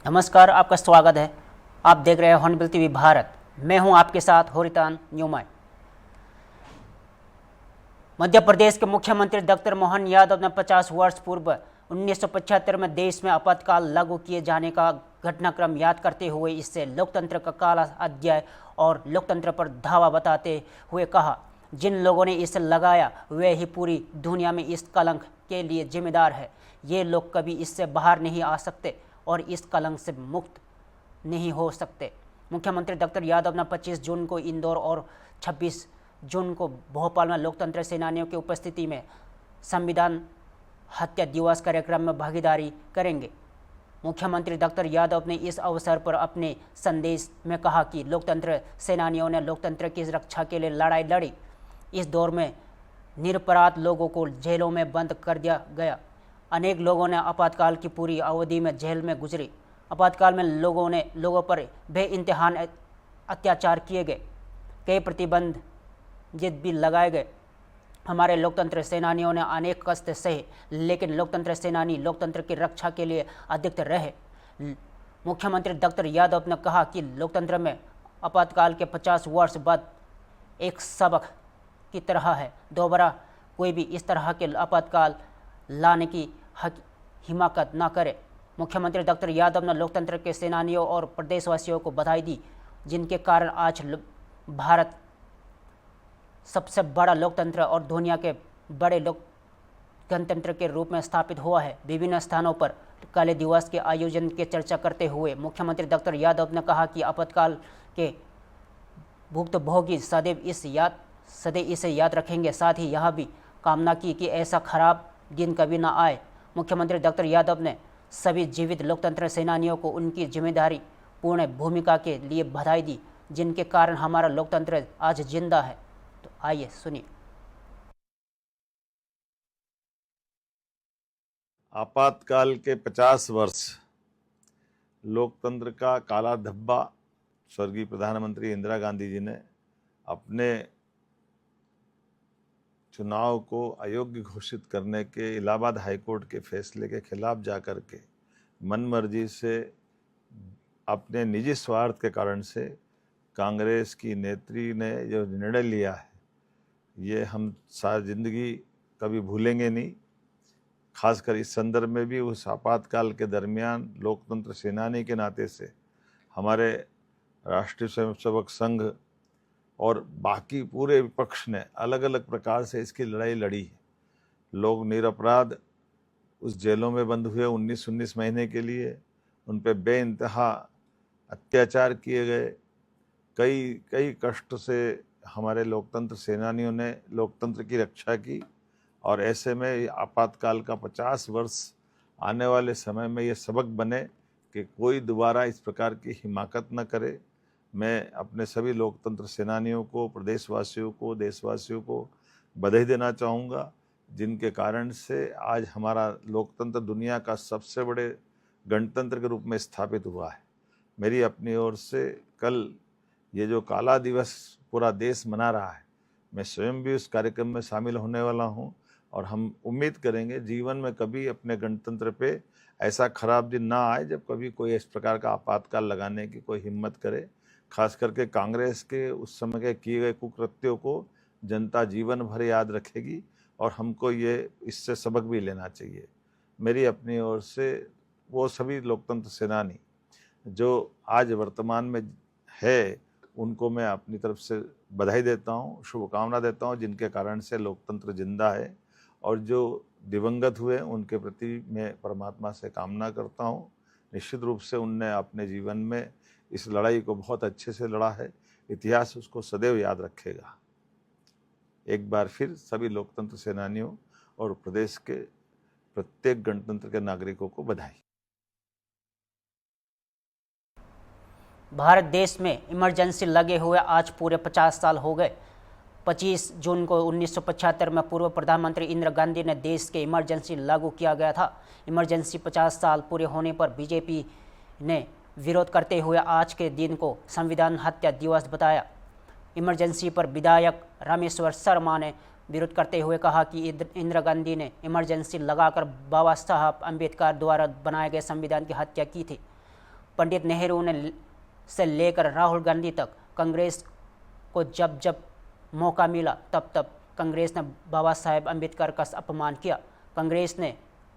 नमस्कार, आपका स्वागत है। आप देख रहे हैं हॉर्नबिल टीवी भारत। मैं हूं आपके साथ होरितान न्यूमैन। मध्य प्रदेश के मुख्यमंत्री डॉक्टर मोहन यादव ने 50 वर्ष पूर्व 1975 में देश में आपातकाल लागू किए जाने का घटनाक्रम याद करते हुए इससे लोकतंत्र का काला अध्याय और लोकतंत्र पर धावा बताते हुए कहा, जिन लोगों ने इसे लगाया वे ही पूरी दुनिया में इस कलंक के लिए जिम्मेदार है। ये लोग कभी इससे बाहर नहीं आ सकते और इस कलंक से मुक्त नहीं हो सकते। मुख्यमंत्री डॉक्टर यादव ने 25 जून को इंदौर और 26 जून को भोपाल में लोकतंत्र सेनानियों की उपस्थिति में संविधान हत्या दिवस कार्यक्रम में भागीदारी करेंगे। मुख्यमंत्री डॉक्टर यादव ने इस अवसर पर अपने संदेश में कहा कि लोकतंत्र सेनानियों ने लोकतंत्र की रक्षा के लिए लड़ाई लड़ी। इस दौर में निरपराध लोगों को जेलों में बंद कर दिया गया। अनेक लोगों ने आपातकाल की पूरी अवधि में जेल में गुजरी। आपातकाल में लोगों पर बेइंतहा अत्याचार किए गए, कई प्रतिबंध भी लगाए गए। हमारे लोकतंत्र सेनानियों ने अनेक कष्ट सहे, लेकिन लोकतंत्र सेनानी लोकतंत्र की रक्षा के लिए अडिग रहे। मुख्यमंत्री डॉक्टर यादव ने कहा कि लोकतंत्र में आपातकाल के 50 वर्ष बाद एक सबक की तरह है। दोबारा कोई भी इस तरह के आपातकाल लाने की हिम्मत न करे। मुख्यमंत्री डॉक्टर यादव ने लोकतंत्र के सेनानियों और प्रदेशवासियों को बधाई दी, जिनके कारण आज भारत सबसे बड़ा लोकतंत्र और दुनिया के बड़े गणतंत्र के रूप में स्थापित हुआ है। विभिन्न स्थानों पर काले दिवस के आयोजन की चर्चा करते हुए मुख्यमंत्री डॉक्टर यादव ने कहा कि आपातकाल के भुक्तभोगी सदैव इसे याद रखेंगे। साथ ही यह भी कामना की कि ऐसा खराब दिन कभी न आए। मुख्यमंत्री डॉक्टर यादव ने सभी जीवित लोकतंत्र सेनानियों को उनकी जिम्मेदारी पूर्ण भूमिका के लिए बधाई दी, जिनके कारण हमारा लोकतंत्र आज जिंदा है। तो आइए सुनिए। आपातकाल के 50 वर्ष लोकतंत्र का काला धब्बा स्वर्गीय प्रधानमंत्री इंदिरा गांधी जी ने अपने चुनाव को अयोग्य घोषित करने के इलाहाबाद हाईकोर्ट के फैसले के खिलाफ जाकर के मनमर्जी से अपने निजी स्वार्थ के कारण से कांग्रेस की नेत्री ने जो निर्णय लिया है, ये हम सारी जिंदगी कभी भूलेंगे नहीं। खासकर इस संदर्भ में भी उस आपातकाल के दरमियान लोकतंत्र सेनानी के नाते से हमारे राष्ट्रीय स्वयंसेवक संघ और बाकी पूरे विपक्ष ने अलग अलग प्रकार से इसकी लड़ाई लड़ी है। लोग निरपराध उस जेलों में बंद हुए 19 महीने के लिए, उन पे बेइंतहा अत्याचार किए गए। कई कष्ट से हमारे लोकतंत्र सेनानियों ने लोकतंत्र की रक्षा की और ऐसे में आपातकाल का 50 वर्ष आने वाले समय में ये सबक बने कि कोई दोबारा इस प्रकार की हिमाकत न करे। मैं अपने सभी लोकतंत्र सेनानियों को, प्रदेशवासियों को, देशवासियों को बधाई देना चाहूँगा, जिनके कारण से आज हमारा लोकतंत्र दुनिया का सबसे बड़े गणतंत्र के रूप में स्थापित हुआ है। मेरी अपनी ओर से कल ये जो काला दिवस पूरा देश मना रहा है, मैं स्वयं भी उस कार्यक्रम में शामिल होने वाला हूँ और हम उम्मीद करेंगे जीवन में कभी अपने गणतंत्र पे ऐसा खराब दिन ना आए जब कभी कोई इस प्रकार का आपातकाल लगाने की कोई हिम्मत करे। खास करके कांग्रेस के उस समय के किए गए कुकृत्यों को जनता जीवन भर याद रखेगी और हमको ये इससे सबक भी लेना चाहिए। मेरी अपनी ओर से वो सभी लोकतंत्र सेनानी जो आज वर्तमान में है, उनको मैं अपनी तरफ से बधाई देता हूँ, शुभकामना देता हूँ, जिनके कारण से लोकतंत्र जिंदा है। और जो दिवंगत हुए उनके प्रति मैं परमात्मा से कामना करता हूँ। निश्चित रूप से उनने अपने जीवन में इस लड़ाई को बहुत अच्छे से लड़ा है। इतिहास उसको सदैव याद रखेगा। एक बार फिर सभी लोकतंत्र सेनानियों और प्रदेश के प्रत्येक गणतंत्र के नागरिकों को बधाई। भारत देश में इमरजेंसी लगे हुए आज पूरे 50 साल हो गए। 25 जून को 1975 में पूर्व प्रधानमंत्री इंदिरा गांधी ने देश के इमरजेंसी लागू किया गया था। इमरजेंसी 50 साल पूरे होने पर बीजेपी ने विरोध करते हुए आज के दिन को संविधान हत्या दिवस बताया। इमरजेंसी पर विधायक रामेश्वर शर्मा ने विरोध करते हुए कहा कि इंदिरा गांधी ने इमरजेंसी लगाकर बाबा साहब अम्बेडकर द्वारा बनाए गए संविधान की हत्या की थी। पंडित नेहरू ने से लेकर राहुल गांधी तक कांग्रेस को जब जब मौका मिला तब तब कांग्रेस ने बाबा साहेब अम्बेडकर का अपमान किया। कांग्रेस ने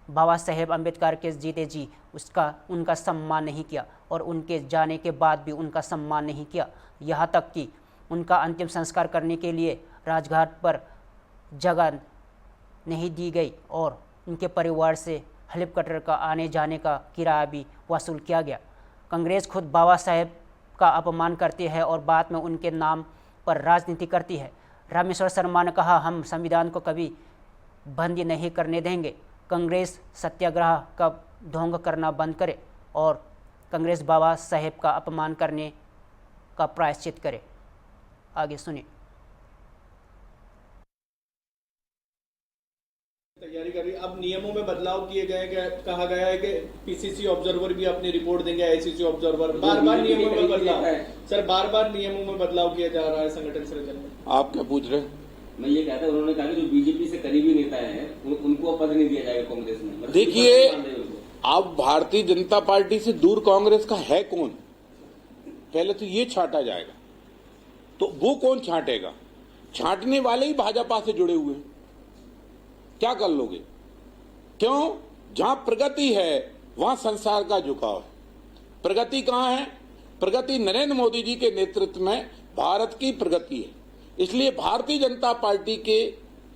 बाबा साहेब अम्बेडकर के जीते जी उनका सम्मान नहीं किया और उनके जाने के बाद भी उनका सम्मान नहीं किया। यहाँ तक कि उनका अंतिम संस्कार करने के लिए राजघाट पर जगह नहीं दी गई और उनके परिवार से हेलीकॉप्टर का आने जाने का किराया भी वसूल किया गया। कांग्रेस खुद बाबा साहेब का अपमान करती है और बाद में उनके नाम पर राजनीति करती है। रामेश्वर शर्मा ने कहा, हम संविधान को कभी बंद नहीं करने देंगे। कांग्रेस सत्याग्रह का ढोंग करना बंद करे और कांग्रेस बाबा साहेब का अपमान करने का प्रायश्चित करे। आगे सुनिए। तैयारी कर रही। अब नियमों में बदलाव किए गए, कहा गया है कि पीसीसी ऑब्जर्वर भी अपनी रिपोर्ट देंगे, आईसीसी ऑब्जर्वर। बार बार नियमों में बदलाव सर, बार बार नियमों में बदलाव किया जा रहा है संगठन सृजन में। आप क्या पूछ रहे? मैं ये कहता हूँ, उन्होंने कहा कि जो बीजेपी से करीबी नेता हैं उनको पद नहीं दिया जाएगा कांग्रेस में। देखिए, अब भारतीय जनता पार्टी से दूर कांग्रेस का है कौन? पहले तो ये छांटा जाएगा, तो वो कौन छांटेगा? छांटने वाले ही भाजपा से जुड़े हुए हैं। क्या कर लोगे? क्यों? जहां प्रगति है वहां संसार का झुकाव है। प्रगति कहां है? प्रगति नरेंद्र मोदी जी के नेतृत्व में भारत की प्रगति है। इसलिए भारतीय जनता पार्टी के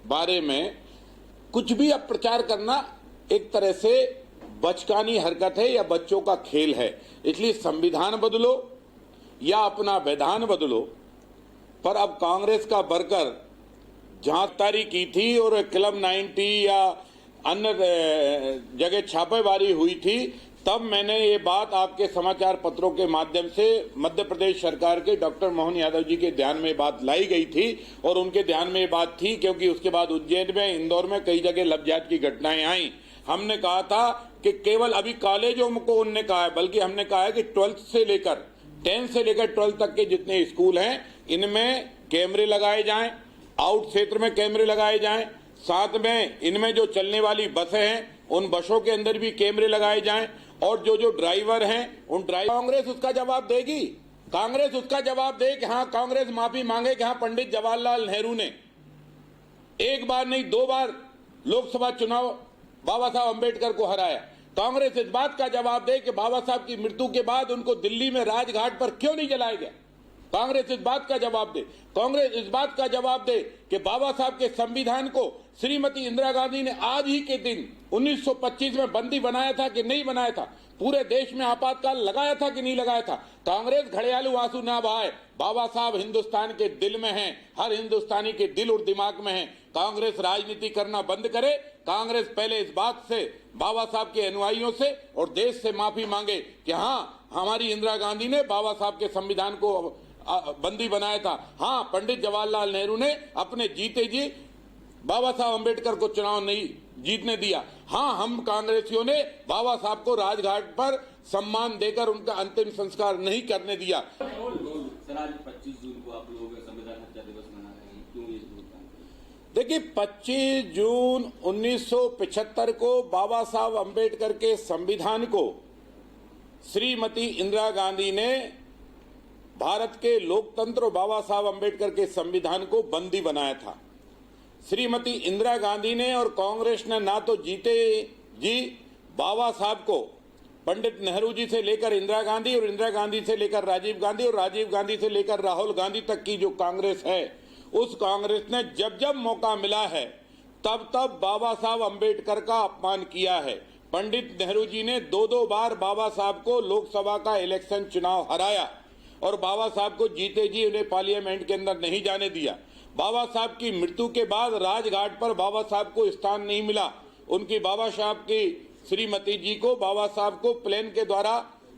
बारे में कुछ भी अब प्रचार करना एक तरह से बचकानी हरकत है या बच्चों का खेल है। इसलिए संविधान बदलो या अपना विधान बदलो, पर अब कांग्रेस का वर्कर जहां तारी की थी और क्लब 90 या अन्य जगह छापेमारी हुई थी, तब मैंने ये बात आपके समाचार पत्रों के माध्यम से मध्य प्रदेश सरकार के डॉक्टर मोहन यादव जी के ध्यान में बात लाई गई थी और उनके ध्यान में ये बात थी क्योंकि उसके बाद उज्जैन में, इंदौर में कई जगह लवजात की घटनाएं आई। हमने कहा था कि केवल अभी कॉलेजों को उन्होंने कहा है, बल्कि हमने कहा है कि 10 से लेकर 12 तक के जितने स्कूल हैं इनमें कैमरे लगाए जाएं, आउट क्षेत्र में कैमरे लगाए जाएं, साथ में इनमें जो चलने वाली बसें हैं उन बसों के अंदर भी कैमरे लगाए जाएं और जो ड्राइवर हैं उन ड्राइवर। कांग्रेस उसका जवाब देगी। कांग्रेस उसका जवाब दे कि हाँ, कांग्रेस माफी मांगे कि हाँ, पंडित जवाहरलाल नेहरू ने एक बार नहीं 2 बार लोकसभा चुनाव बाबा साहब अम्बेडकर को हराया। कांग्रेस इस बात का जवाब दे कि बाबा साहब की मृत्यु के बाद उनको दिल्ली में राजघाट पर क्यों नहीं जलाया गया। कांग्रेस इस बात का जवाब दे। कांग्रेस इस बात का जवाब दे कि बाबा साहब के संविधान को श्रीमती इंदिरा गांधी ने आज ही के दिन 1925 में बंदी बनाया था कि नहीं बनाया था। पूरे देश में आपातकाल लगाया था कि नहीं लगाया था। कांग्रेस घड़ियालू आंसू ना बहाए। बाबा साहब हिंदुस्तान के दिल में हैं, हर हिंदुस्तानी के दिल और दिमाग में हैं। कांग्रेस राजनीति करना बंद करे। कांग्रेस पहले इस बात से, बाबा साहब के अनुयायियों से और देश से माफी मांगे कि हाँ, हमारी इंदिरा गांधी ने बाबा साहब के संविधान को बंदी बनाया था। हाँ, पंडित जवाहरलाल नेहरू ने अपने जीते जी बाबा साहब अम्बेडकर को चुनाव नहीं जीतने दिया। हाँ, हम कांग्रेसियों ने बाबा साहब को राजघाट पर सम्मान देकर उनका अंतिम संस्कार नहीं करने दिया। सर, आज 25 जून को आप लोग संविधान हत्या दिवस मना रहे हैं, क्यों ये? देखिए, 25 जून 1975 को बाबा साहब अम्बेडकर के संविधान को श्रीमती इंदिरा गांधी ने भारत के लोकतंत्र और बाबा साहब अम्बेडकर के संविधान को बंदी बनाया था। श्रीमती इंदिरा गांधी ने और कांग्रेस ने ना तो जीते जी बाबा साहब को, पंडित नेहरू जी से लेकर इंदिरा गांधी और इंदिरा गांधी से लेकर राजीव गांधी और राजीव गांधी से लेकर राहुल गांधी तक की जो कांग्रेस है, उस कांग्रेस ने जब जब मौका मिला है तब तब बाबा साहब अम्बेडकर का अपमान किया है। पंडित नेहरू जी ने 2 बार बाबा साहब को लोकसभा का इलेक्शन चुनाव हराया और बाबा साहब को जीते जी उन्हें पार्लियामेंट के अंदर नहीं जाने दिया। बाबा साहब की मृत्यु के बाद राजघाट पर बाबा साहब को स्थान नहीं मिला। उनकी बाबा साहब की श्रीमती जी को, बाबा साहब को प्लेन के द्वारा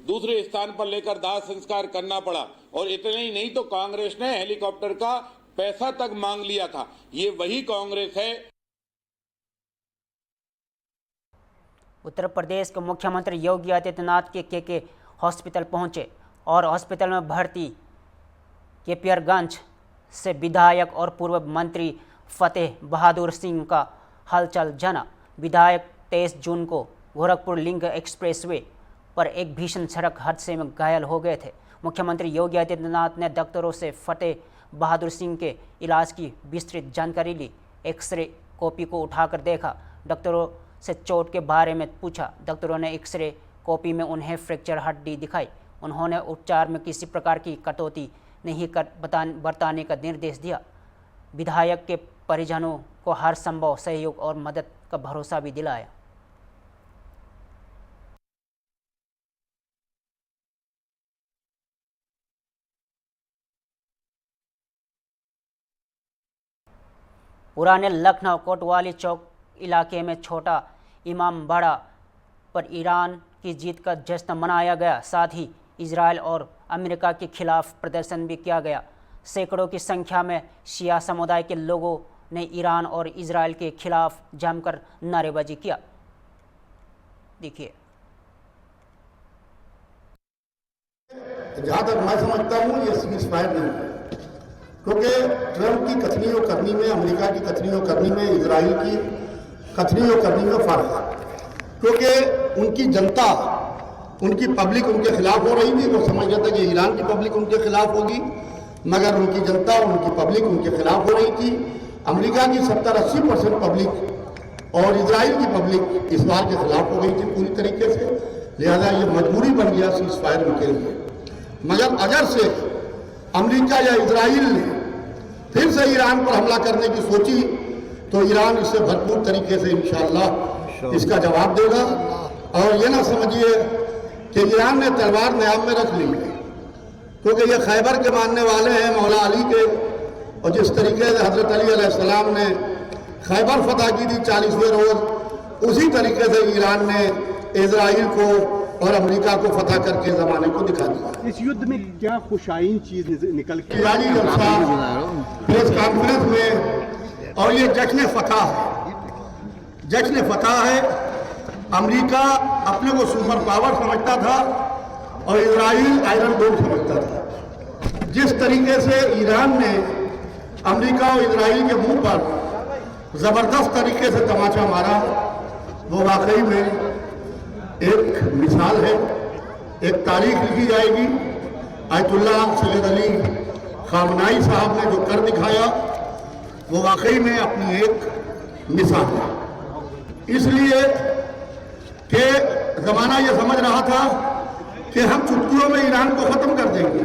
दूसरे स्थान पर लेकर दाह संस्कार करना पड़ा। और इतने ही नहीं तो कांग्रेस ने हेलीकॉप्टर का पैसा तक मांग लिया था। ये वही कांग्रेस है। उत्तर प्रदेश के मुख्यमंत्री योगी आदित्यनाथ के हॉस्पिटल पहुंचे और हॉस्पिटल में भर्ती केपीआरगंज से विधायक और पूर्व मंत्री फतेह बहादुर सिंह का हालचाल जाना। विधायक 23 जून को गोरखपुर लिंक एक्सप्रेसवे पर एक भीषण सड़क हादसे में घायल हो गए थे। मुख्यमंत्री योगी आदित्यनाथ ने डॉक्टरों से फतेह बहादुर सिंह के इलाज की विस्तृत जानकारी ली। एक्सरे कॉपी को उठाकर देखा, डॉक्टरों से चोट के बारे में पूछा। डॉक्टरों ने एक्सरे कॉपी में उन्हें फ्रैक्चर हड्डी दिखाई। उन्होंने उपचार में किसी प्रकार की कटौती नहीं बरताने का निर्देश दिया। विधायक के परिजनों को हर संभव सहयोग और मदद का भरोसा भी दिलाया। पुराने लखनऊ कोतवाली चौक इलाके में छोटा इमामबाड़ा पर ईरान की जीत का जश्न मनाया गया। साथ ही इजरायल और अमेरिका के खिलाफ प्रदर्शन भी किया गया। सैकड़ों की संख्या में शिया समुदाय के लोगों ने ईरान और इजरायल के खिलाफ जमकर नारेबाजी किया। देखिए, जहां तक मैं समझता हूं ये सीज़फायर नहीं है, क्योंकि ट्रंप की कथनी और करनी में, अमेरिका की कथनी और करनी में, इजराइल की कथनी और करनी में फर्क है। क्योंकि उनकी जनता, उनकी पब्लिक उनके खिलाफ हो रही थी, वो समझ रहे थे कि ईरान की पब्लिक उनके खिलाफ होगी, मगर उनकी जनता और उनकी पब्लिक उनके खिलाफ हो रही थी। अमेरिका की 70-80% पब्लिक और इजराइल की पब्लिक इस बार के खिलाफ हो गई थी पूरी तरीके से, लिहाजा ये मजबूरी बन गया सीज़फायर उनके लिए। मगर अगर से अमेरिका या इजराइल ने फिर से ईरान पर हमला करने की सोची तो ईरान इससे भरपूर तरीके से इंशाअल्लाह इसका जवाब देगा। और ये ना समझिए कि ईरान ने तलवार न्याम में रख ली है, क्योंकि ये खैबर के मानने वाले हैं, मौला अली के, और जिस तरीके से हजरत अली अलैहिस्सलाम ने खैबर फतह की थी 40वें रोज, उसी तरीके से ईरान ने इजराइल को और अमेरिका को फतह करके जमाने को दिखा दिया। इस युद्ध में क्या खुशाइन चीज निकल के जारी जलसा प्रेस कॉन्फ्रेंस में, और ये जश्न फतह है, जश्न फतह है। अमेरिका अपने को सुपर पावर समझता था और इजराइल आयरन डोम समझता था। जिस तरीके से ईरान ने अमेरिका और इजराइल के मुंह पर जबरदस्त तरीके से तमाचा मारा, वो वाकई में एक मिसाल है, एक तारीख लिखी जाएगी। आयतुल्लाह सैयद अली खामनाई साहब ने जो कर दिखाया वो वाकई में अपनी एक मिसाल है। इसलिए कि ज़माना ये समझ रहा था कि हम चुटकियों में ईरान को ख़त्म कर देंगे,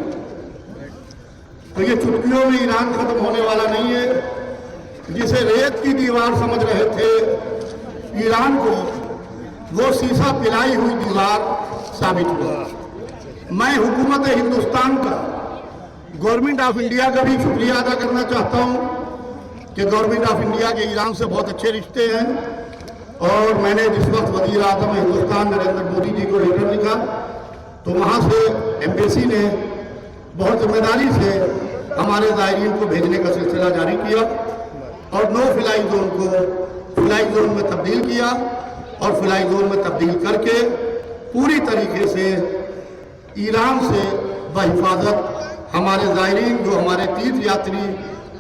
तो ये चुटकियों में ईरान ख़त्म होने वाला नहीं है। जिसे रेत की दीवार समझ रहे थे ईरान को, वो शीशा पिलाई हुई दीवार साबित हुआ। मैं हुकूमत हिंदुस्तान का, गवर्नमेंट ऑफ इंडिया का भी शुक्रिया अदा करना चाहता हूँ कि गवर्नमेंट ऑफ इंडिया के ईरान से बहुत अच्छे रिश्ते हैं। और मैंने जिस वक्त वज़ीर आज़म हिंदुस्तान नरेंद्र मोदी जी को लेटर लिखा तो वहाँ से एम्बेसी ने बहुत जिम्मेदारी से हमारे ज़ायरीन को भेजने का सिलसिला जारी किया और नो फ्लाई जोन को फ्लाई जोन में तब्दील किया, और फ्लाई जोन में तब्दील करके पूरी तरीके से ईरान से बहिफाजत हमारे ज़ायरीन, जो हमारे तीर्थ यात्री,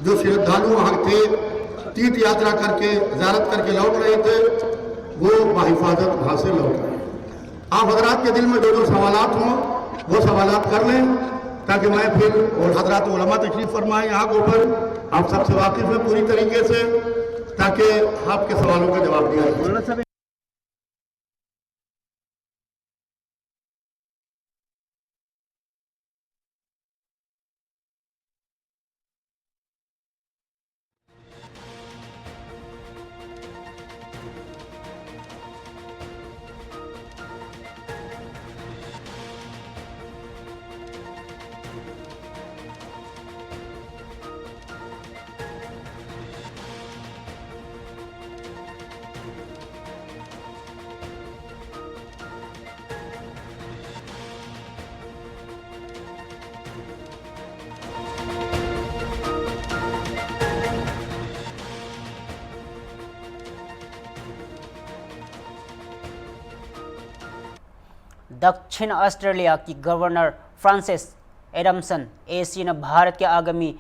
जो श्रद्धालु वहाँ थे, तीर्थ यात्रा करके ज़ियारत करके लौट रहे थे, वो बहिफाजत वहाँ से लौट रहे हैं। आप हजरात के दिल में जो जो सवालात हों वो सवालात कर लें, ताकि मैं फिर, और हजरात उलमा तशरीफ फरमाएं यहाँ के ऊपर, आप सबसे वाकिफ हैं पूरी तरीके से, ताकि आपके सवालों का जवाब दिया जाए। दक्षिण ऑस्ट्रेलिया की गवर्नर फ्रांसिस एडमसन एसी ने भारत के आगामी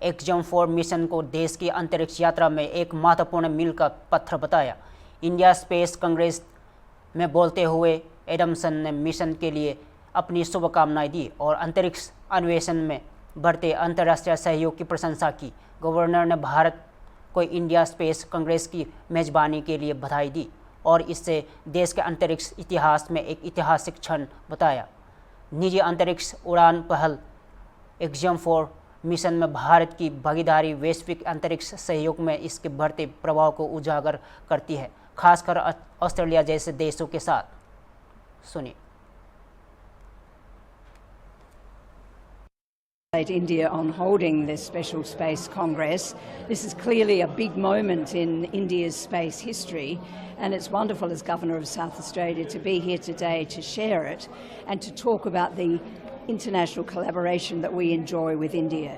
एक्सजम-4 मिशन को देश की अंतरिक्ष यात्रा में एक महत्वपूर्ण मील का पत्थर बताया। इंडिया स्पेस कांग्रेस में बोलते हुए एडमसन ने मिशन के लिए अपनी शुभकामनाएं दी और अंतरिक्ष अन्वेषण में बढ़ते अंतर्राष्ट्रीय सहयोग की प्रशंसा की। गवर्नर ने भारत को इंडिया स्पेस कांग्रेस की मेजबानी के लिए बधाई दी और इससे देश के अंतरिक्ष इतिहास में एक ऐतिहासिक क्षण बताया। निजी अंतरिक्ष उड़ान पहल एक्जियम 4 मिशन में भारत की भागीदारी वैश्विक अंतरिक्ष सहयोग में इसके बढ़ते प्रभाव को उजागर करती है, खासकर ऑस्ट्रेलिया जैसे देशों के साथ। सुनिए। India on holding this special space congress. This is clearly a big moment in India's space history, and it's wonderful as Governor of South Australia to be here today to share it and to talk about the international collaboration that we enjoy with India.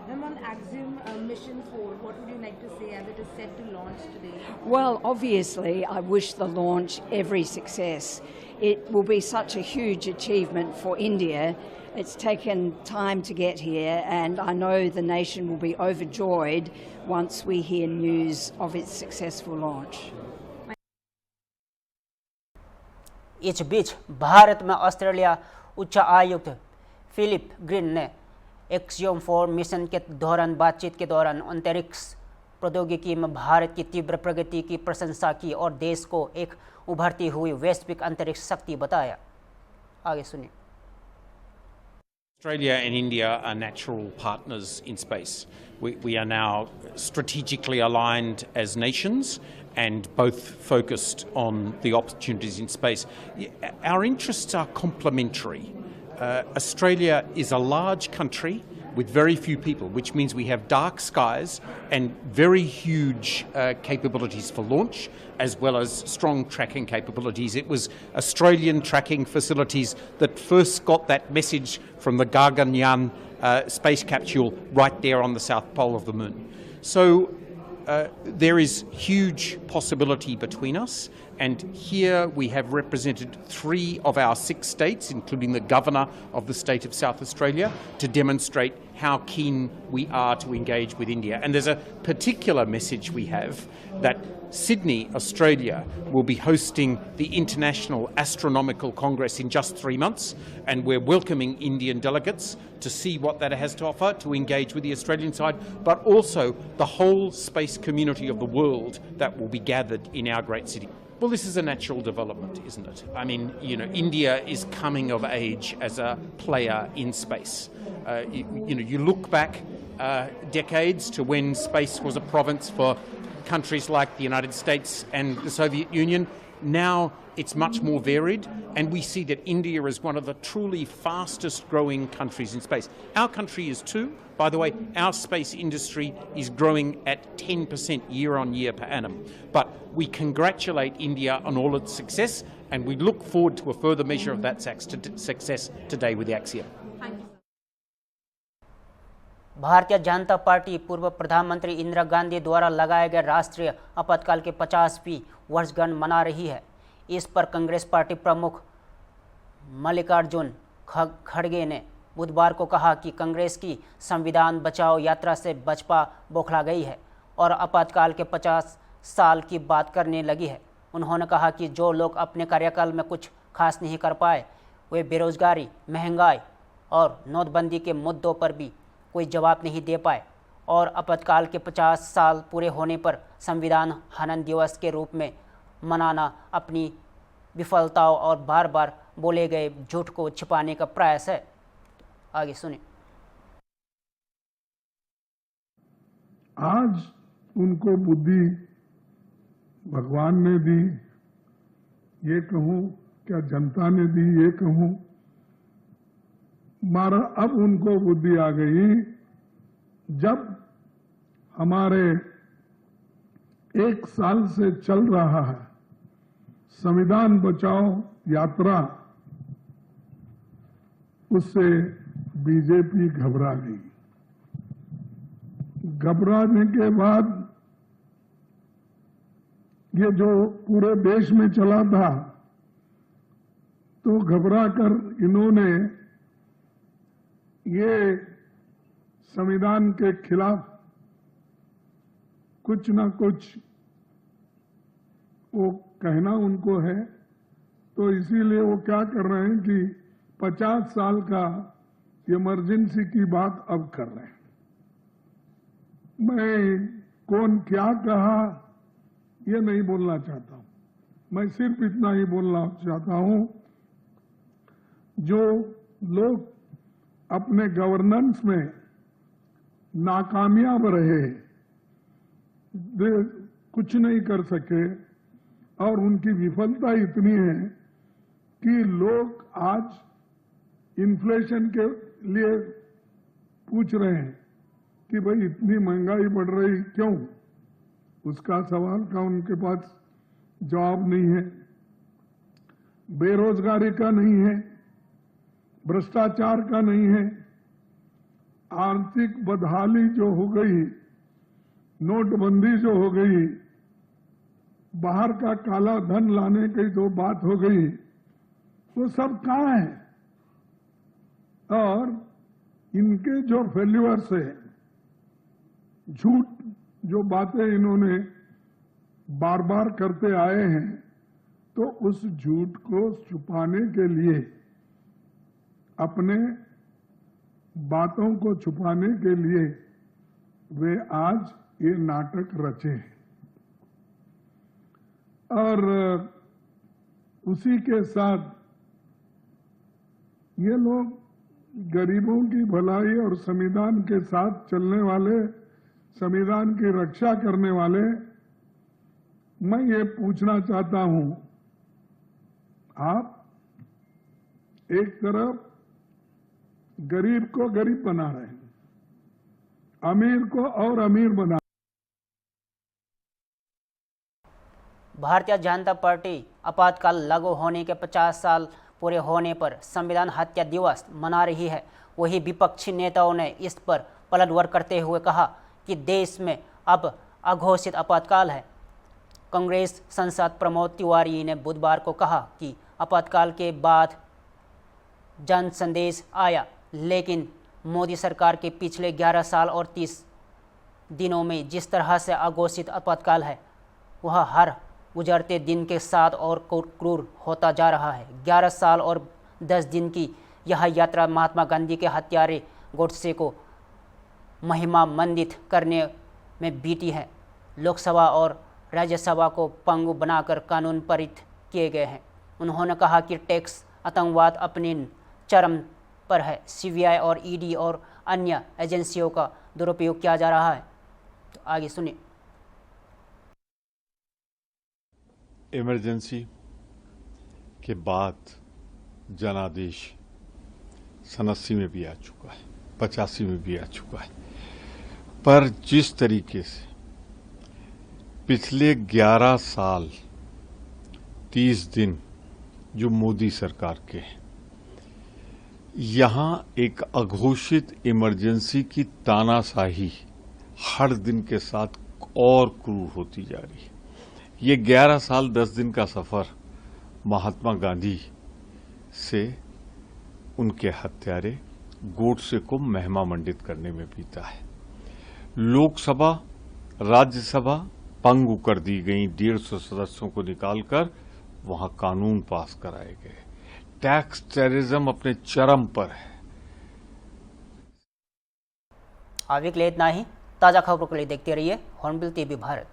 Ma'am, on Axiom Mission 4, what would you like to say as it is set to launch today? Well, obviously, I wish the launch every success. It will be such a huge achievement for India. It's taken time to get here, and I know the nation will be overjoyed once we hear news of its successful launch. इस बीच भारत में Australia उच्च आयुक्त Philip green ने axiom 4 mission के दौरान बातचीत के दौरान अंतरिक्ष प्रौद्योगिकी में भारत की तीव्र प्रगति की प्रशंसा की और देश को एक उभरती हुई वैश्विक अंतरिक्ष शक्ति बताया। आगे सुनिए। Australia and India are natural partners in space. We are now strategically aligned as nations and both focused on the opportunities in space. Our interests are complementary. Australia is a large country with very few people, which means we have dark skies and very huge capabilities for launch, as well as strong tracking capabilities. It was Australian tracking facilities that first got that message from the Gaganyaan space capsule right there on the south pole of the moon. So there is huge possibility between us, and here we have represented 3 of our 6 states, including the Governor of the state of South Australia, to demonstrate how keen we are to engage with India. And there's a particular message we have that Sydney, Australia, will be hosting the International Astronomical Congress in just 3 months, and we're welcoming Indian delegates to see what that has to offer, to engage with the Australian side, but also the whole space community of the world that will be gathered in our great city. Well, this is a natural development, isn't it? I mean, India is coming of age as a player in space. You look back decades to when space was a province for countries like the United States and the Soviet Union. Now it's much more varied, and we see that India is one of the truly fastest growing countries in space. Our country is too. By the way, our space industry is growing at 10% year on year per annum. But we congratulate India on all its success, and we look forward to a further measure of that success today with the Axiom. Thank you. Bharatiya Janata party पूर्व प्रधानमंत्री इंदिरा गांधी द्वारा लगाए गए राष्ट्रीय आपातकाल के 50वीं वर्षगांठ मना रही है। इस पर कांग्रेस पार्टी प्रमुख मल्लिकार्जुन खड़गे ने बुधवार को कहा कि कांग्रेस की संविधान बचाओ यात्रा से बसपा बौखला गई है और आपातकाल के 50 साल की बात करने लगी है। उन्होंने कहा कि जो लोग अपने कार्यकाल में कुछ खास नहीं कर पाए, वे बेरोजगारी, महंगाई और नोटबंदी के मुद्दों पर भी कोई जवाब नहीं दे पाए और आपातकाल के 50 साल पूरे होने पर संविधान हनन दिवस के रूप में मनाना अपनी विफलताओं और बार बार बोले गए झूठ को छिपाने का प्रयास है। आगे सुनिए। आज उनको बुद्धि भगवान ने दी, ये कहूं, क्या जनता ने दी, ये कहूं, मारा अब उनको बुद्धि आ गई जब हमारे 1 साल से चल रहा है संविधान बचाओ यात्रा, उससे बीजेपी घबरा गई। घबराने के बाद ये जो पूरे देश में चला था, तो घबराकर इन्होंने ये संविधान के खिलाफ कुछ ना कुछ वो कहना उनको है, तो इसीलिए वो क्या कर रहे हैं कि 50 साल का इमरजेंसी की बात अब कर रहे हैं। मैं कौन क्या कहा ये नहीं बोलना चाहता हूं, मैं सिर्फ इतना ही बोलना चाहता हूं, जो लोग अपने गवर्नेंस में नाकामयाब रहे, कुछ नहीं कर सके और उनकी विफलता इतनी है कि लोग आज इन्फ्लेशन के लिए पूछ रहे हैं कि भाई इतनी महंगाई बढ़ रही क्यों? उसका सवाल का उनके पास जवाब नहीं है। बेरोजगारी का नहीं है, भ्रष्टाचार का नहीं है, आर्थिक बदहाली जो हो गई, नोटबंदी जो हो गई, बाहर का काला धन लाने की जो बात हो गई, वो सब कहां है? और इनके जो फेल्यूअर्स है, झूठ जो बातें इन्होंने बार बार करते आए हैं, तो उस झूठ को छुपाने के लिए, अपने बातों को छुपाने के लिए वे आज ये नाटक रचे हैं। और उसी के साथ ये लोग गरीबों की भलाई और संविधान के साथ चलने वाले, संविधान की रक्षा करने वाले, मैं ये पूछना चाहता हूं, आप एक तरफ गरीब को गरीब बना रहे हैं, अमीर को और अमीर बना। भारतीय जनता पार्टी आपातकाल लागू होने के 50 साल पूरे होने पर संविधान हत्या दिवस मना रही है। वही विपक्षी नेताओं ने इस पर पलटवार करते हुए कहा कि देश में अब अघोषित आपातकाल है। कांग्रेस सांसद प्रमोद तिवारी ने बुधवार को कहा कि आपातकाल के बाद जन संदेश आया, लेकिन मोदी सरकार के पिछले 11 साल और 30 दिनों में जिस तरह से अघोषित आपातकाल है, वह हर गुजरते दिन के साथ और क्रूर होता जा रहा है। 11 साल और 10 दिन की यह यात्रा महात्मा गांधी के हत्यारे गोडसे को महिमा मंडित करने में बीती है। लोकसभा और राज्यसभा को पंगु बनाकर कानून पारित किए गए हैं। उन्होंने कहा कि टैक्स आतंकवाद अपने चरम पर है। सीबीआई और ईडी और अन्य एजेंसियों का दुरुपयोग किया जा रहा है। तो आगे सुनिए। इमरजेंसी के बाद जनादेश सन 80 में भी आ चुका है, 85 में भी आ चुका है, पर जिस तरीके से पिछले 11 साल 30 दिन जो मोदी सरकार के हैं, यहां एक अघोषित इमरजेंसी की तानाशाही हर दिन के साथ और क्रूर होती जा रही है। ये 11 साल 10 दिन का सफर महात्मा गांधी से उनके हत्यारे गोडसे को महिमा मंडित करने में बीता है। लोकसभा, राज्यसभा पंगु कर दी गई, 150 सदस्यों को निकालकर वहां कानून पास कराए गए। टैक्स टेररिज्म अपने चरम पर है। अभी के लिए इतना ही। ताज़ा खबरों के लिए देखते रहिए हॉर्नबिल टीवी भारत।